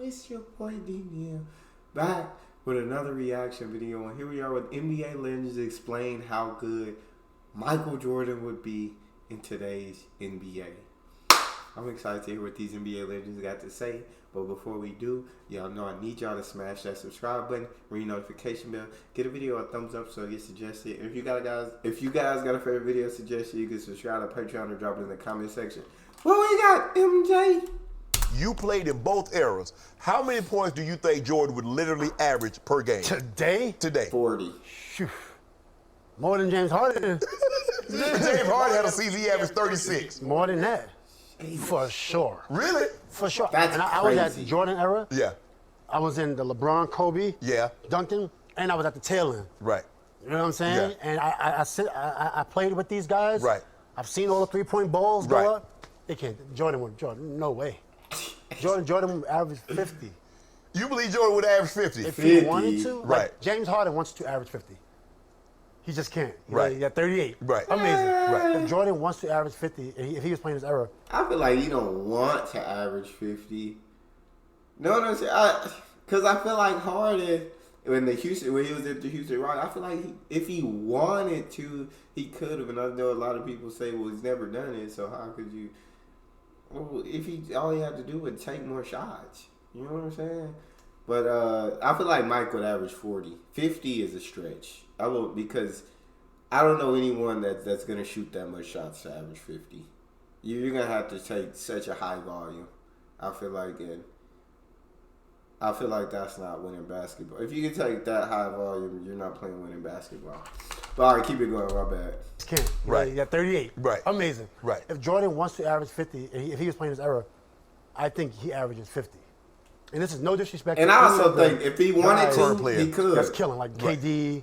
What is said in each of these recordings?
it's your boy Neal back with another reaction video. And here we are with NBA Legends explain how good Michael Jordan would be in today's NBA. I'm excited to hear what these NBA Legends got to say. But before we do, y'all know I need y'all to smash that subscribe button, ring the notification bell, get a video a thumbs up so it gets suggested. And if you guys got a favorite video suggestion, you can subscribe to Patreon or drop it in the comment section. What we got, MJ? You played in both eras. How many points do you think Jordan would literally average per game? Today? 40. Phew. More than James Harden. James Harden had a season he averaged 36. More than that. For sure. Really? For sure. That's and I was at crazy. the Jordan era. Yeah. I was in the LeBron, Kobe, Yeah. Duncan, and I was at the tail end. Right. You know what I'm saying? Yeah. And I played with these guys. Right. I've seen all the three-point balls go Right. up. They can't. Jordan, no way. Jordan would average 50. You believe Jordan would average 50? If he wanted to. Right. Like James Harden wants to average 50. He just can't. Right. He got 38. Right. Amazing. Right. If Jordan wants to average 50, if he was playing his era, I feel like you don't want to average 50. No, what I'm saying? Because I feel like Harden, when he was at the Houston Rockets, I feel like if he wanted to, he could have. And I know a lot of people say, well, he's never done it, so how could you? Well, if all he had to do was take more shots. You know what I'm saying? But I feel like Mike would average 40. 50 is a stretch. Because I don't know anyone that's going to shoot that much shots to average 50. You're going to have to take such a high volume. I feel like that's not winning basketball. If you can take that high volume, you're not playing winning basketball. But all right, keep it going. My bad. he can't. Right. He got 38. Right. Amazing. Right. If Jordan wants to average 50, if he was playing his era, I think he averages 50. And this is no disrespect. And to I any also of the think if he wanted guys to, he could. That's killing. Like KD,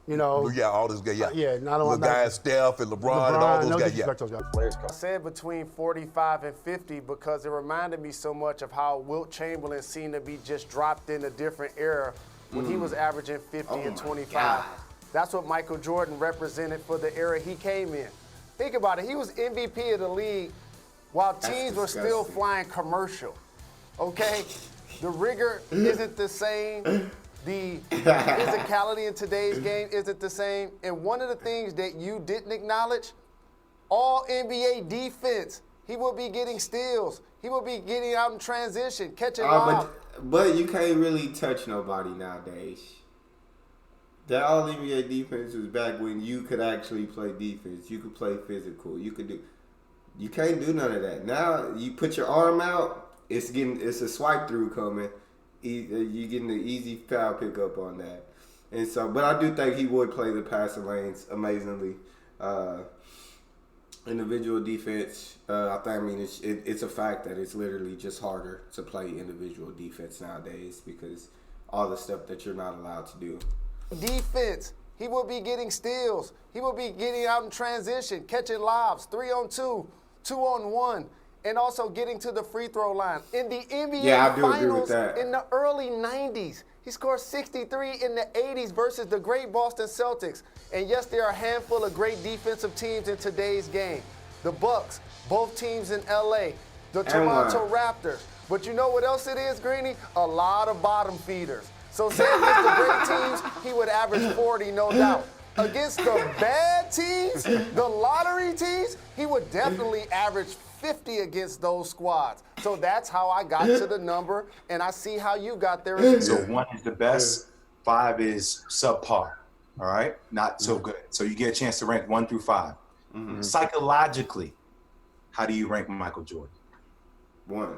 you know. Yeah, all those guys. Yeah. Yeah, not only the guys, Steph and LeBron and all those no guys. Yeah. disrespect to those guys. I said between 45 and 50 because it reminded me so much of how Wilt Chamberlain seemed to be just dropped in a different era when he was averaging 50 and 25. God. That's what Michael Jordan represented for the era he came in. Think about it. He was MVP of the league while teams were still disgusting. flying commercial. Okay? The rigor isn't the same. The physicality in today's game isn't the same. And one of the things that you didn't acknowledge, all NBA defense, he will be getting steals. He will be getting out in transition, catching lobs. But you can't really touch nobody nowadays. That all NBA defense was back when you could actually play defense. You could play physical. You can't do none of that. Now you put your arm out, it's a swipe through coming. You're getting an easy foul pickup on that. And so, but I do think he would play the passing lanes amazingly. Individual defense, it's a fact that it's literally just harder to play individual defense nowadays because all the stuff that you're not allowed to do. Defense, he will be getting steals. He will be getting out in transition, catching lobs, 3-on-2, 2-on-1, and also getting to the free throw line. In the NBA Finals in the early 90s, he scored 63 in the 80s versus the great Boston Celtics. And yes, there are a handful of great defensive teams in today's game. The Bucks, both teams in LA, the Toronto Raptors. But you know what else it is, Greeny? A lot of bottom feeders. So say against the great teams, he would average 40, no doubt. Against the bad teams, the lottery teams, he would definitely average 50 against those squads. So that's how I got to the number, and I see how you got there as well. So 1 is the best, 5 is subpar, all right? Not so good. So you get a chance to rank 1 through 5. Mm-hmm. Psychologically, how do you rank Michael Jordan? 1.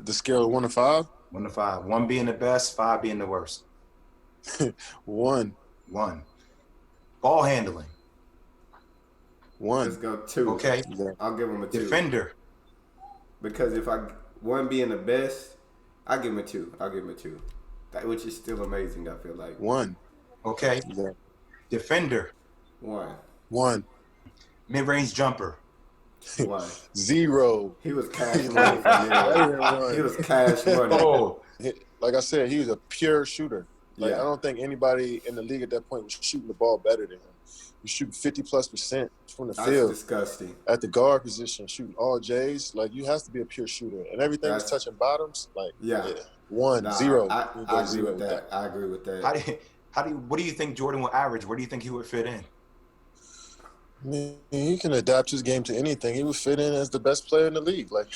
The scale of 1 to 5? 1 to 5. 1 being the best, 5 being the worst. 1. 1. Ball handling. 1. Let's go 2. Okay. I'll give him a 2. Defender. Because if 1 being the best, I give him a 2. I'll give him a 2. Which is still amazing, I feel like. 1. Okay. Yeah. Defender. 1. 1. Mid-range jumper. 1. 0. He was cash money for me. He was cash money. Oh. Like I said, he was a pure shooter. Like, Yeah. I don't think anybody in the league at that point was shooting the ball better than him. He shooting 50+% from the That's field disgusting. at the guard position, shooting all J's. Like, you have to be a pure shooter, and everything was touching bottoms. Like, Yeah. 1, 0. I You go agree 0 with that. I agree with that. What do you think Jordan will average? Where do you think he would fit in? I mean, he can adapt his game to anything. He would fit in as the best player in the league. Like,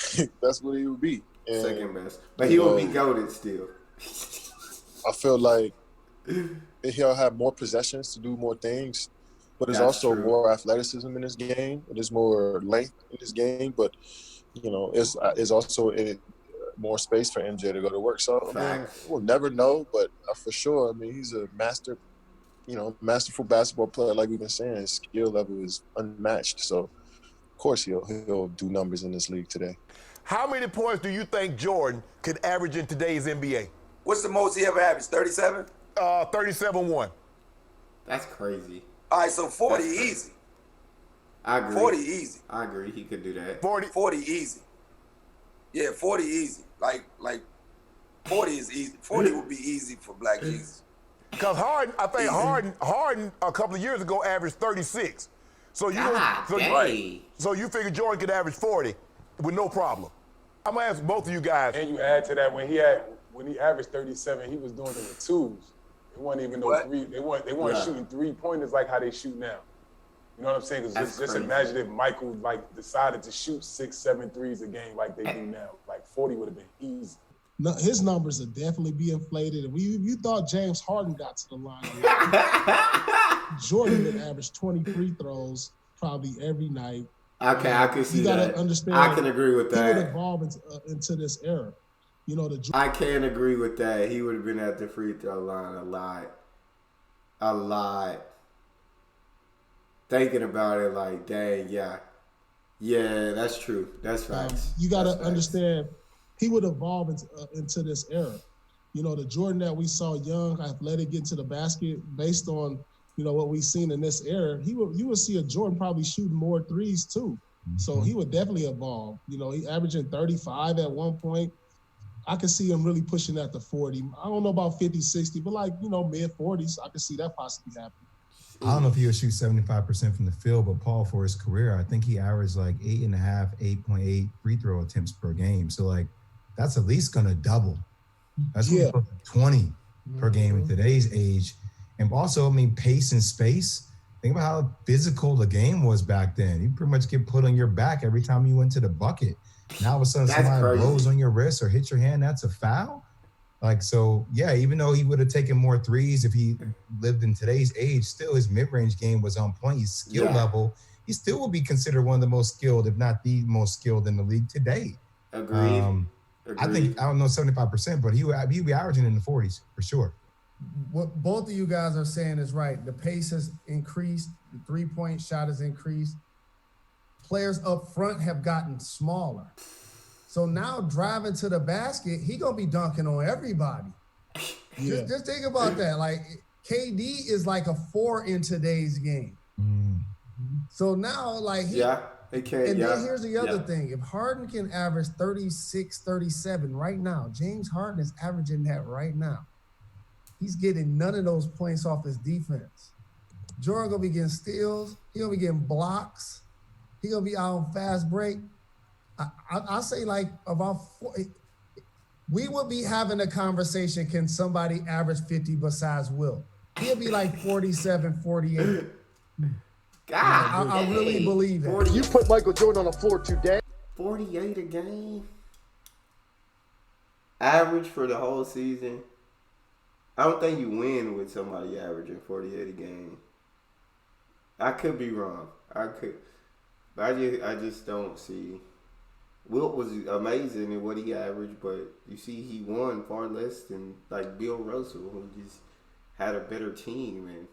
that's what he would be. And, Second best. But he will be goated still. I feel like he'll have more possessions to do more things, but there's That's also true. more athleticism in this game. There's more length in this game, but it's also more space for MJ to go to work. So I mean, we'll never know, but for sure, I mean, he's a masterful basketball player. Like we've been saying, his skill level is unmatched. So of course he'll do numbers in this league today. How many points do you think Jordan could average in today's NBA? What's the most he ever averaged? 37? 37-1. That's crazy. All right, so 40 easy. I agree. 40 easy. I agree. He could do that. 40 easy. Yeah, 40 easy. Like 40 is easy. 40 would be easy for Black Jesus. Because Harden a couple of years ago averaged 36. So you figure Jordan could average 40 with no problem. I'm gonna ask both of you guys. And you add to that when he averaged 37, he was doing it with twos. It wasn't even no three. They weren't shooting 3-pointers like how they shoot now. You know what I'm saying? Because just imagine if Michael decided to shoot 6, 7 threes a game like they do now. Like 40 would have been easy. No, his numbers would definitely be inflated. If you thought James Harden got to the line, Jordan would average 20 free throws probably every night. Okay, I can see that. Understand, I can agree with that. He would evolve into this era. You know, I can agree with that. He would have been at the free throw line a lot. Thinking about it, like, dang, yeah, that's true. That's facts. You got to understand, he would evolve into this era. You know, the Jordan that we saw young, athletic, get to the basket, based on what we've seen in this era, you would see a Jordan probably shooting more threes too. So he would definitely evolve. He averaging 35 at one point. I could see him really pushing that to 40. I don't know about 50, 60, but mid-40s, I could see that possibly happening. I don't know if he would shoot 75% from the field, but Paul, for his career, I think he averaged like 8.8 free throw attempts per game. So that's at least going to double. That's really close to 20 per game in today's age. And also, pace and space. Think about how physical the game was back then. You pretty much get put on your back every time you went to the bucket. Now all of a sudden somebody blows on your wrist or hits your hand, that's a foul. Even though he would have taken more threes if he lived in today's age, still his mid-range game was on point. His skill level, he still would be considered one of the most skilled, if not the most skilled in the league today. Agreed. I think, I don't know 75%, but he'd be averaging in the 40s for sure. What both of you guys are saying is right. The pace has increased. The three-point shot has increased. Players up front have gotten smaller. So now driving to the basket, he going to be dunking on everybody. Yeah. Just think about that. Like, KD is like a 4 in today's game. So now, it can. And then here's the other thing. If Harden can average 36, 37 right now, James Harden is averaging that right now. He's getting none of those points off his defense. Jordan gonna be getting steals. He gonna be getting blocks. He gonna be out on fast break. I say about 40, we would be having a conversation. Can somebody average 50 besides Will? He'll be like 47, 48. God, I really believe that. You put Michael Jordan on the floor today. 48 a game. Average for the whole season. I don't think you win with somebody averaging 48 a game. I could be wrong. But I just don't see. Wilt was amazing in what he averaged, but you see he won far less than Bill Russell, who just had a better team and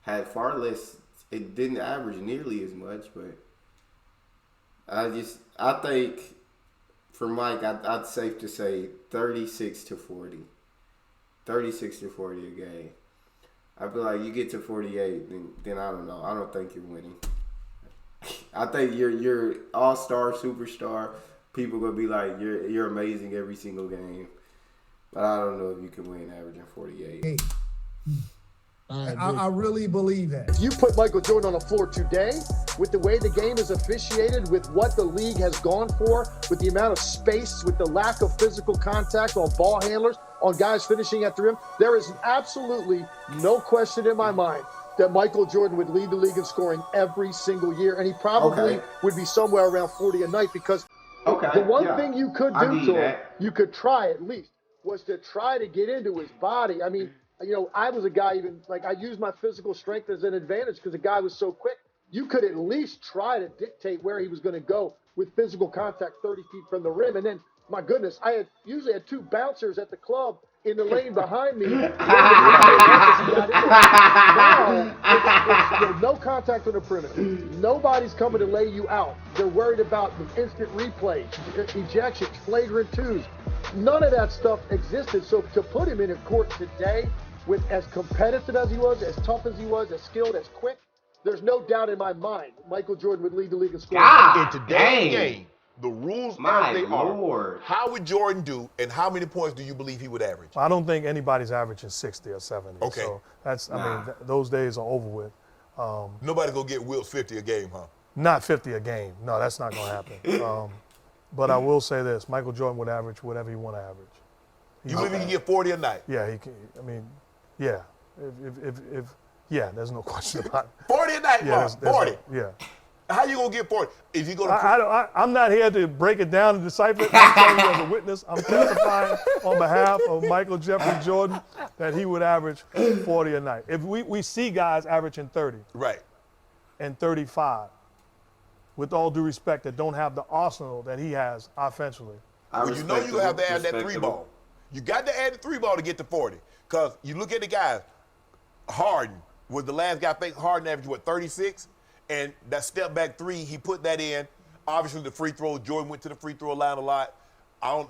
had far less. It didn't average nearly as much, but I think for Mike, I'd safe to say 36 to 40. 36 to 40 a game. I feel like you get to 48, then I don't know. I don't think you're winning. I think you're all-star, superstar. People gonna be like, you're amazing every single game. But I don't know if you can win averaging 48. Hey. I really believe that. If you put Michael Jordan on the floor today, with the way the game is officiated, with what the league has gone for, with the amount of space, with the lack of physical contact on ball handlers, on guys finishing at the rim, there is absolutely no question in my mind that Michael Jordan would lead the league in scoring every single year, and he probably would be somewhere around 40 a night because the one thing you could do to him, you could try at least, was to try to get into his body. I mean, you know, I was a guy I used my physical strength as an advantage because the guy was so quick. You could at least try to dictate where he was going to go with physical contact 30 feet from the rim. And then, my goodness, I usually had two bouncers at the club in the lane behind me. Now, no contact on the perimeter. Nobody's coming to lay you out. They're worried about the instant replays, ejections, flagrant twos. None of that stuff existed. So to put him in a court today, with as competitive as he was, as tough as he was, as skilled, as quick, there's no doubt in my mind Michael Jordan would lead the league in scoring. In today's game, the rules as they are, how would Jordan do, and how many points do you believe he would average? I don't think anybody's averaging 60 or 70. Okay. So that's, I mean, those days are over with. Nobody's going to get Wilt 50 a game, huh? Not 50 a game. No, that's not going to happen. But I will say this, Michael Jordan would average whatever he want to average. You believe he can get 40 a night? Yeah, he can. I mean, yeah. If yeah, there's no question about it. 40 a night, yeah, 40? Yeah. How you going to get 40? If you go to I'm not here to break it down and decipher it. I'm telling you as a witness. I'm testifying on behalf of Michael Jeffrey Jordan that he would average 40 a night. If we see guys averaging 30. Right. And 35, with all due respect, that don't have the arsenal that he has offensively. Well, you know you're going to have to add that 3 ball. You got to add the 3 ball to get to 40. Because you look at the guys, Harden was the last guy. I think Harden averaged, 36? And that step back 3, he put that in. Obviously, the free throw, Jordan went to the free throw line a lot.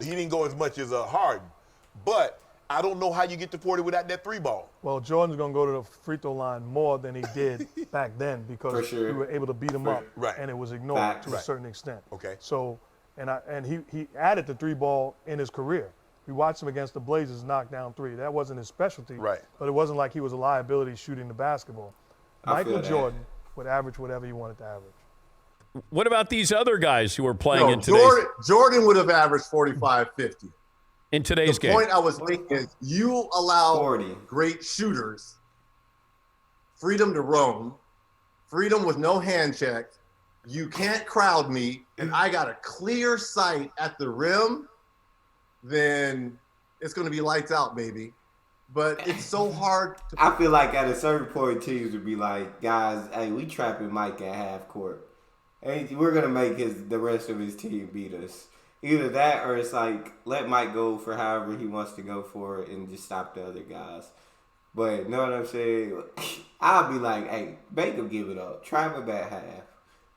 He didn't go as much as Harden. But I don't know how you get to 40 without that 3 ball. Well, Jordan's going to go to the free throw line more than he did back then because we were able to beat him up. Right. And it was ignored to a certain extent. Okay. So, and he added the 3 ball in his career. We watched him against the Blazers knock down 3. That wasn't his specialty. Right. But it wasn't like he was a liability shooting the basketball. Michael Jordan would average whatever he wanted to average. What about these other guys who are playing in today's Jordan would have averaged 45, 50. In today's game. The point I was making is you allow great shooters freedom to roam, freedom with no hand check. You can't crowd me, and I got a clear sight at the rim, then it's going to be lights out, baby. But it's so hard to... I feel like at a certain point, teams would be like, guys, hey, we trapping Mike at half court. Hey, we're going to make the rest of his team beat us. Either that or it's like, let Mike go for however he wants to go for it and just stop the other guys. But you know what I'm saying? I'll be like, hey, make him give it up. Try him at half.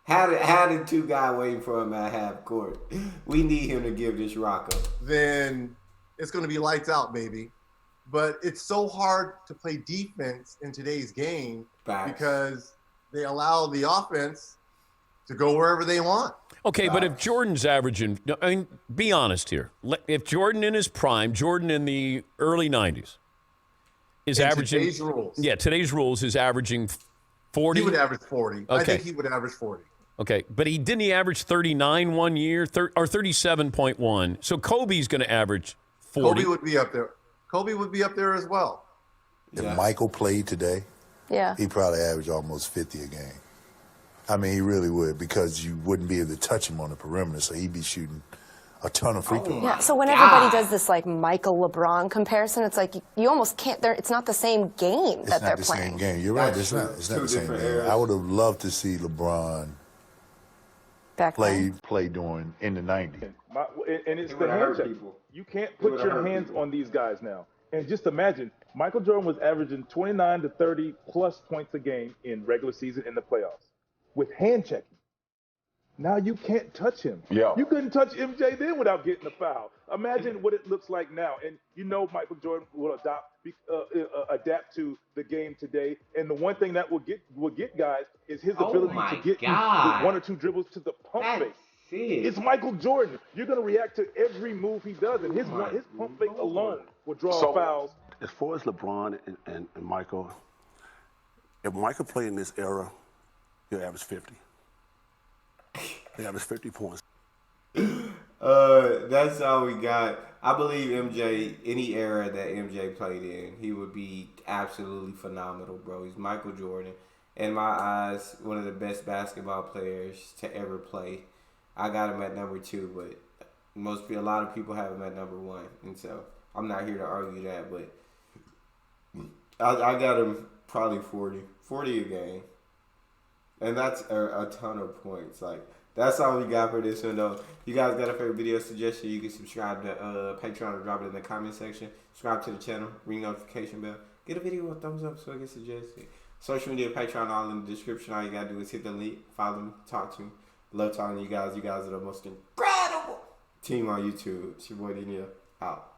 How did 2 guys waiting for him at half court? We need him to give this rock up. Then it's going to be lights out, baby. But it's so hard to play defense in today's game because they allow the offense to go wherever they want. Okay, but if Jordan's averaging, I mean, be honest here. If Jordan in his prime, Jordan in the early 90s, is averaging. Today's rules. Yeah, today's rules is averaging 40. He would average 40. Okay. I think he would average 40. Okay, but didn't he average 39 one year, or 37.1? So Kobe's going to average 40. Kobe would be up there. Kobe would be up there as well. If Michael played today, he'd probably average almost 50 a game. I mean, he really would, because you wouldn't be able to touch him on the perimeter, so he'd be shooting a ton of free throws. Yeah, so when everybody does this like Michael LeBron comparison, it's like you almost can't. It's not the same game that they're playing. It's not the same game. You're right. It's not the same game. I would have loved to see LeBron play during in the 90s. And it's the hand check. You can't put your hands on these guys now. And just imagine, Michael Jordan was averaging 29 to 30 plus points a game in regular season in the playoffs with hand checking. Now you can't touch him. Yeah. You couldn't touch MJ then without getting a foul. Imagine what it looks like now. And you know Michael Jordan will adapt to the game today. And the one thing that will get guys is his ability to get you with 1 or 2 dribbles to the pump fake. It's Michael Jordan. You're going to react to every move he does, and his pump fake alone will draw fouls as far as LeBron and Michael, if Michael played in this era, he'll average 50. He averaged 50 points. That's all we got. I believe MJ, any era that MJ played in, he would be absolutely phenomenal, bro. He's Michael Jordan. In my eyes, one of the best basketball players to ever play. I got him at number 2, but a lot of people have him at number 1, and so I'm not here to argue that, but I got him probably 40 a game, and that's a ton of points. Like, that's all we got for this one, though. You guys got a favorite video suggestion? You can subscribe to Patreon or drop it in the comment section. Subscribe to the channel, ring notification bell, get a video a thumbs up so I get suggested. Social media, Patreon, all in the description. All you gotta do is hit the link, follow me, talk to me. Love talking to you guys. You guys are the most incredible team on YouTube. It's your boy Neal. Out.